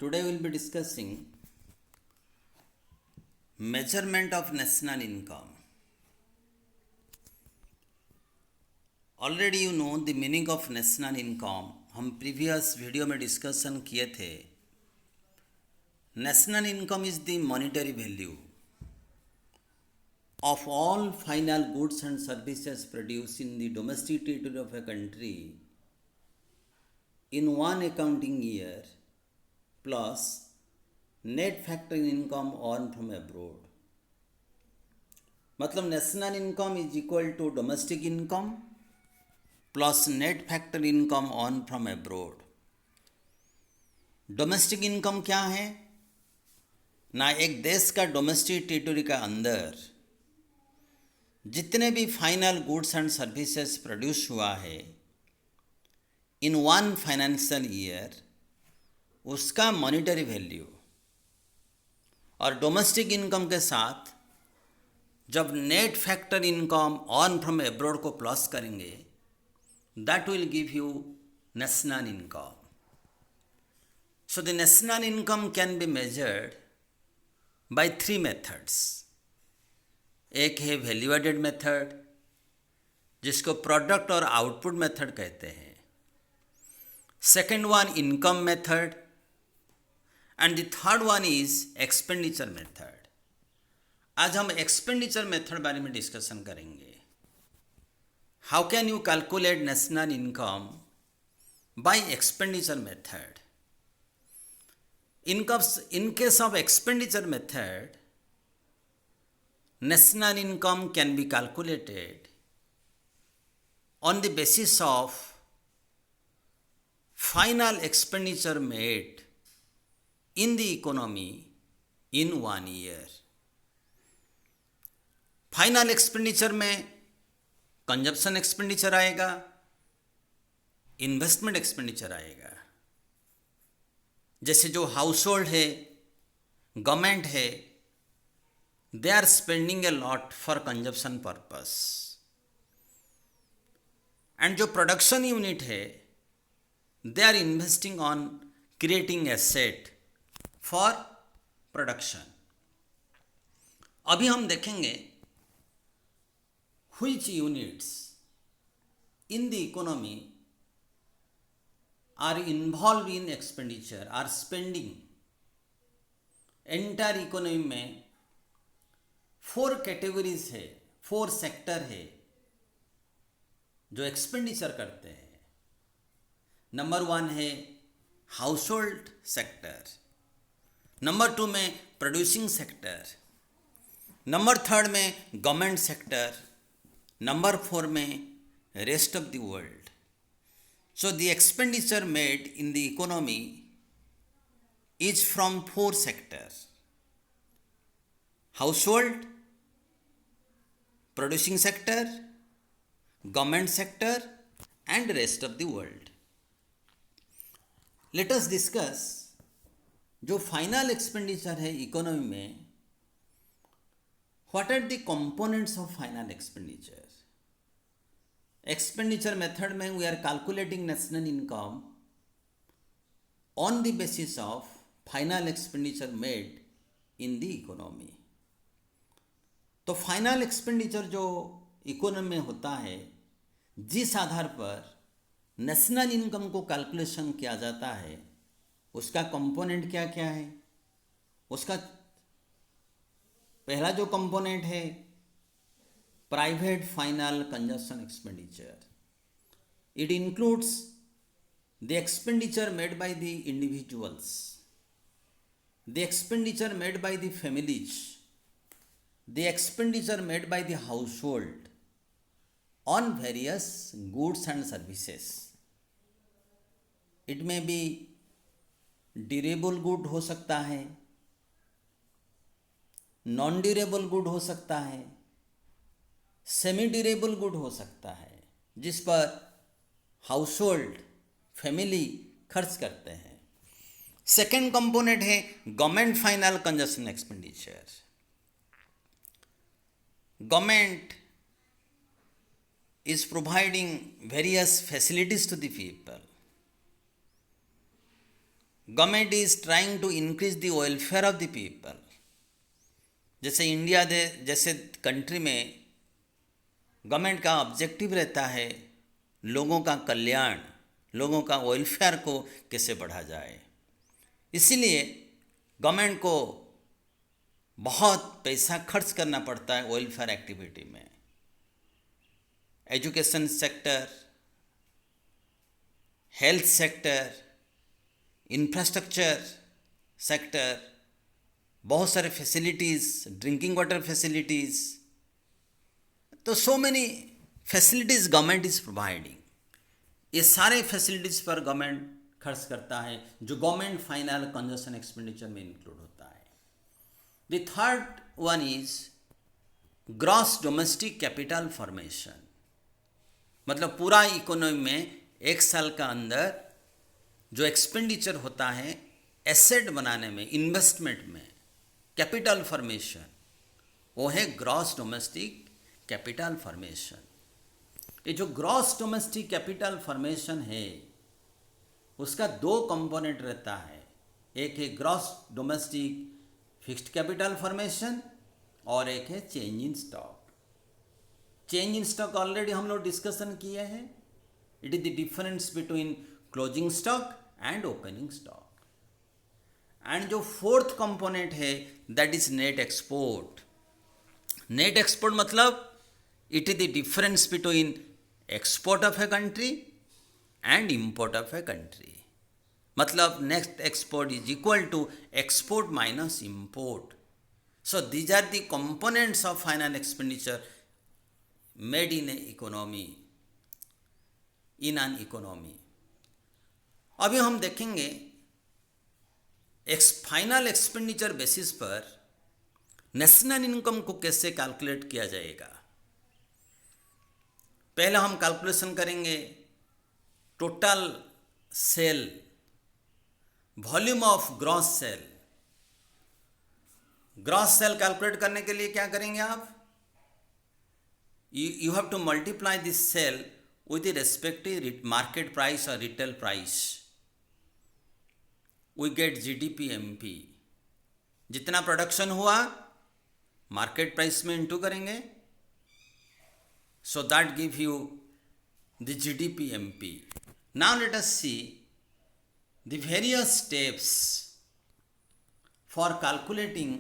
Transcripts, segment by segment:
Today we will be discussing measurement of national income. Already you know the meaning of national income. हम previous video में discussion किए थे. National income is the monetary value of all final goods and services produced in the domestic territory of a country in one accounting year plus net factoring income earned from abroad. मतलब national income is equal to domestic income plus net factor income ऑन from abroad. Domestic income क्या है ना, एक देश का domestic territory का अंदर जितने भी final goods and services produce हुआ है इन वन फाइनेंशियल ईयर, उसका मॉनिटरी वैल्यू. और डोमेस्टिक इनकम के साथ जब नेट फैक्टर इनकम ऑन फ्रॉम एब्रोड को प्लस करेंगे, that will give you national income. So the national income can be measured by three methods. एक है वैल्यू एडेड मेथड, जिसको प्रोडक्ट और आउटपुट मेथड कहते हैं. Second one income method, and the third one is expenditure method. आज हम expenditure method बारे में डिस्कशन करेंगे. How can you calculate national income by expenditure method. In case of expenditure method, national income can be calculated on the basis of final expenditure made in the economy in 1 year. Final expenditure में consumption expenditure आएगा, investment expenditure आएगा. जैसे जो household है, government है, they are spending a lot for consumption purpose. And जो production unit है, they are investing on creating asset for production. अभी हम देखेंगे which units in the economy are involved in expenditure, are spending. Entire economy में 4 categories है, 4 sector है जो expenditure करते हैं. नंबर 1 है हाउस होल्ड सेक्टर, नंबर 2 में प्रोड्यूसिंग सेक्टर, नंबर 3 में गवर्नमेंट सेक्टर, नंबर 4 में rest of the world. So the expenditure made in the economy is from 4 sectors: household, producing sector, government sector and rest of the world. Let us discuss जो final expenditure है economy में, what are the components of final expenditure. Expenditure method में we are calculating national income on the basis of final expenditure made in the economy. तो final expenditure जो economy में होता है, जिस आधार पर नेशनल इनकम को कैलकुलेशन किया जाता है, उसका कंपोनेंट क्या क्या है. उसका पहला जो कंपोनेंट है private final consumption expenditure. It includes the expenditure made by the individuals, the expenditure made by the families, the expenditure made by the house hold on various goods and services. It में B durable good हो सकता है, non durable good हो सकता है, semi durable good हो सकता है, जिस पर हाउस होल्ड फैमिली खर्च करते हैं. सेकेंड कंपोनेंट है government final consumption expenditure. Government is providing various facilities to the people. Government is trying to increase the welfare of the people. जैसे इंडिया जैसे कंट्री में गवर्नमेंट का ऑब्जेक्टिव रहता है लोगों का कल्याण, लोगों का वेलफेयर को कैसे बढ़ा जाए। इसीलिए गवर्नमेंट को बहुत पैसा खर्च करना पड़ता है वेलफेयर एक्टिविटी में। Education sector, health sector, infrastructure sector, बहुत सारे फैसिलिटीज़, ड्रिंकिंग वाटर फैसिलिटीज़, तो so many facilities government is providing. ये सारे फैसिलिटीज़ पर गवर्नमेंट खर्च करता है जो गवर्नमेंट फाइनल कंजम्पशन एक्सपेंडिचर में इंक्लूड होता है। The third one is gross domestic capital formation, मतलब पूरा इकोनॉमी में एक साल का अंदर जो एक्सपेंडिचर होता है एसेट बनाने में, इन्वेस्टमेंट में, कैपिटल फॉर्मेशन, वो है ग्रॉस डोमेस्टिक कैपिटल फॉर्मेशन। ये जो ग्रॉस डोमेस्टिक कैपिटल फॉर्मेशन है उसका दो कंपोनेंट रहता है। एक है gross domestic fixed capital formation और एक है change in stock. Change in stock already हम लोग डिस्कशन किए हैं। It is the difference between closing stock and opening stock. And जो फोर्थ कंपोनेंट है that is net export. Net export मतलब it is the difference between export of a country and import of a country. मतलब net export is equal to export minus import. So these are the components of final expenditure made in a economy, in an economy. अभी हम देखेंगे final expenditure basis पर national income को कैसे calculate किया जाएगा। पहले हम कैलकुलेशन करेंगे total sale, volume of gross sale. Gross sale calculate करने के लिए क्या करेंगे आप? You have to multiply this sale with the respective market price or retail price. We get GDP MP. जितना प्रोडक्शन हुआ मार्केट प्राइस में इंटू करेंगे, so that give you the GDP MP. Now let us see the various steps for calculating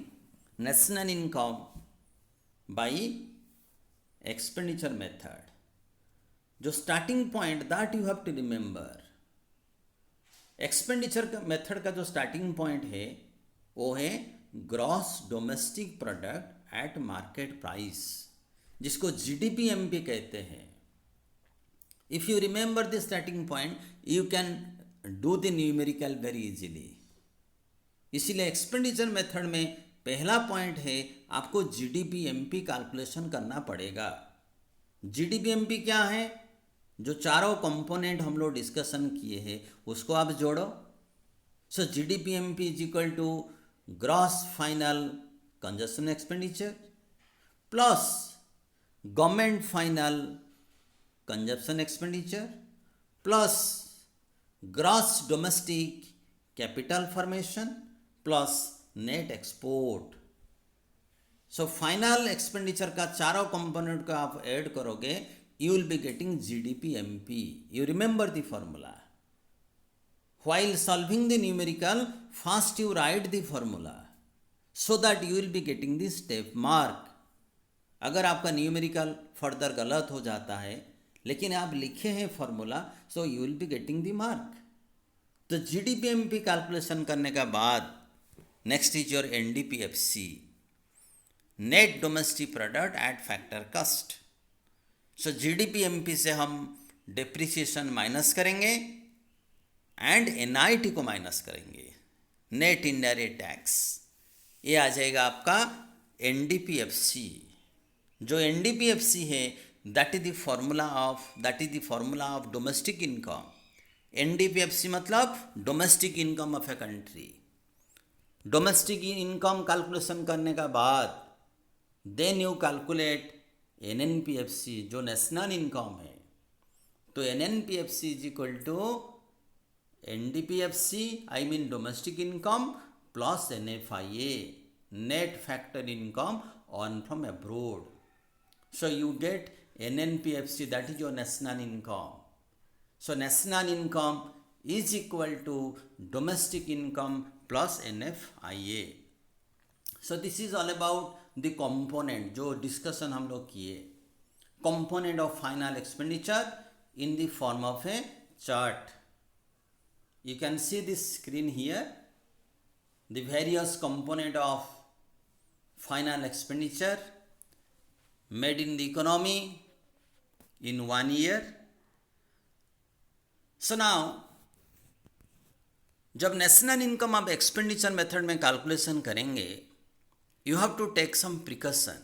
national income by expenditure method. जो starting point that you have to remember, expenditure का method का जो starting point है वो है gross domestic product at market price, जिसको GDP MP कहते हैं। If you remember the starting point you can do the numerical very easily. इसीलिए एक्सपेंडिचर मेथड में पहला पॉइंट है आपको जीडीपी एमपी कैलकुलेशन करना पड़ेगा। जीडीपी एमपी क्या है? जो चारों कंपोनेंट हम लोग डिस्कशन किए हैं उसको आप जोड़ो। So GDP MP is equal to gross final consumption expenditure plus government final consumption expenditure plus gross domestic capital formation plus net export. So final expenditure का चारों कंपोनेंट को आप ऐड करोगे, you will be getting GDP MP. You remember the formula. While solving the numerical, first you write the formula so that you will be getting the step mark. अगर आपका numerical further गलत हो जाता है लेकिन आप लिखे हैं formula, so you will be getting the mark. तो जीडीपी एमपी कैलकुलेशन करने के बाद next is your NDPFC, net domestic product at factor cost. So GDP MP से हम डिप्रिसिएशन माइनस करेंगे एंड एनआईटी को माइनस करेंगे, नेट इनडायरेक्ट टैक्स। ये आ जाएगा आपका एनडीपीएफसी। जो एनडीपीएफसी है that is the formula of domestic income. NDPFC मतलब domestic income of a country. Domestic income calculation करने के बाद देन यू कैलकुलेट एनएनपीएफसी जो नेशनल इनकम है। तो NNPFC is equal to NDPFC, I mean domestic income plus NFIA, net factor income on from abroad. So you get NNPFC, that is your national income. So national income is equal to domestic income plus NFIA. So this is all about the component जो discussion हम लोग किए, component of final expenditure in the form of a chart. You can see this screen here, the various component of final expenditure made in the economy in 1 year. So now जब national income आप expenditure method में calculation करेंगे, you have to take some precaution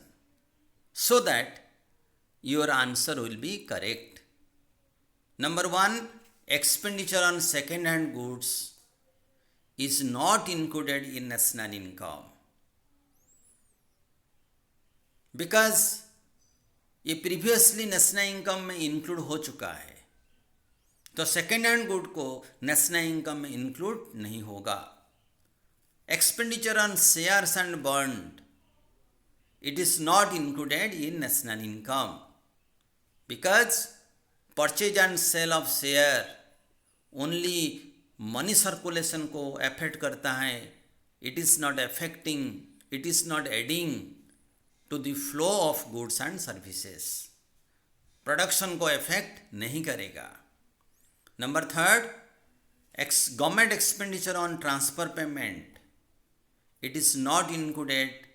so that your answer will be correct. Number one, expenditure on second hand goods is not included in national income because ये previously national income में include हो चुका है, तो second hand good को national income में include नहीं होगा. Expenditure on shares and bond, it is not included in national income because purchase and sale of share only money circulation को affect करता है. It is not affecting, it is not adding to the flow of goods and services. Production को affect नहीं करेगा. Number third, government expenditure on transfer payment, it is not included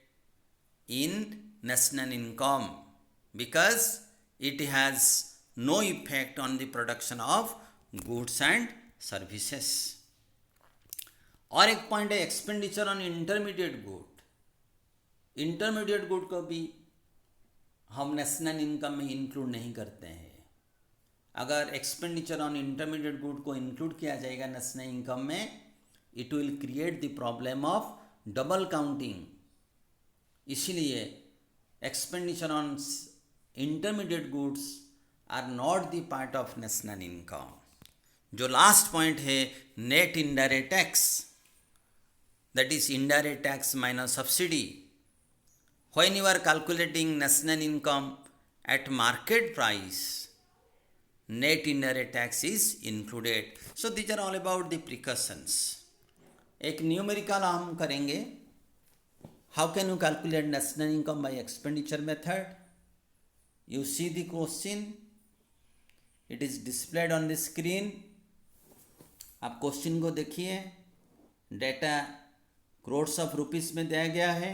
in national income because it has no effect on the production of goods and services. और एक point है expenditure on intermediate good. Intermediate good को भी हम national income में include नहीं करते हैं. अगर एक्सपेंडिचर ऑन इंटरमीडिएट गुड को इंक्लूड किया जाएगा नेशनल इनकम में, it will create the problem of double counting. इसलिए expenditure on intermediate goods are not the part of national income. जो लास्ट पॉइंट है net indirect tax, that is indirect tax minus subsidy. When you are calculating national income at market price, net indirect tax is included. So these are all about the precautions. एक numerical हम करेंगे. How can you calculate national income by expenditure method? You see the question, it is displayed on the screen. आप question को देखिए, data crores of rupees में दिया गया है.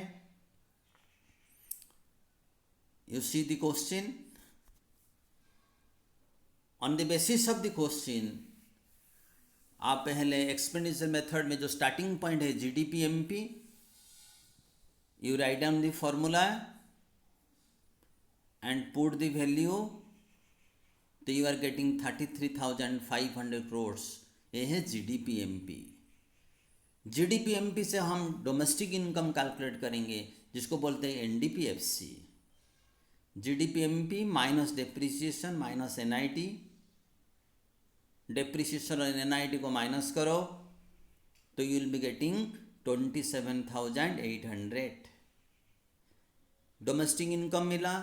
You see the question. On the basis of the question, आप पहले expenditure method में जो स्टार्टिंग पॉइंट है GDP-MP, you write down the formula and put the value, तो you are getting 33,500 crores. ये है GDP-MP. GDP-MP से हम डोमेस्टिक इनकम कैलकुलेट करेंगे जिसको बोलते हैं NDPFC. GDP-MP माइनस डेप्रिसिएशन माइनस NIT. डेप्रिसिएशन और NIT को माइनस करो तो you will be getting 27,800. Domestic income मिला.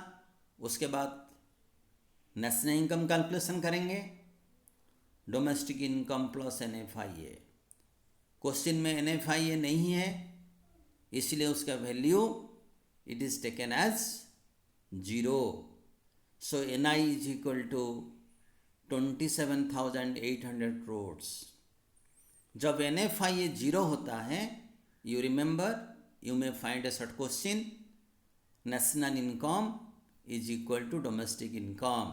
उसके बाद नेशनल इनकम कैलकुलेशन करेंगे, domestic income plus NFIA. Question में NFIA नहीं है, इसलिए उसका value it is taken as 0. So NI is equal to 27,800 crores. जब NFIA 0 होता है, you remember, you may find a short question, national income is equal to domestic income.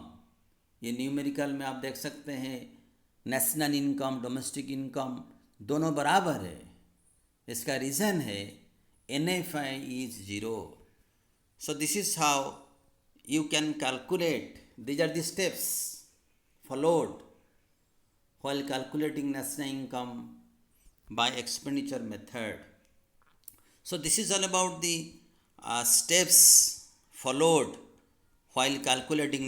ये numerical में आप देख सकते हैं, नेशनल इनकम डोमेस्टिक इनकम दोनों बराबर है. इसका रीज़न है NFI is 0. So this is how you can calculate. These are the steps followed while calculating national income by expenditure method. So this is all about the steps followed while calculating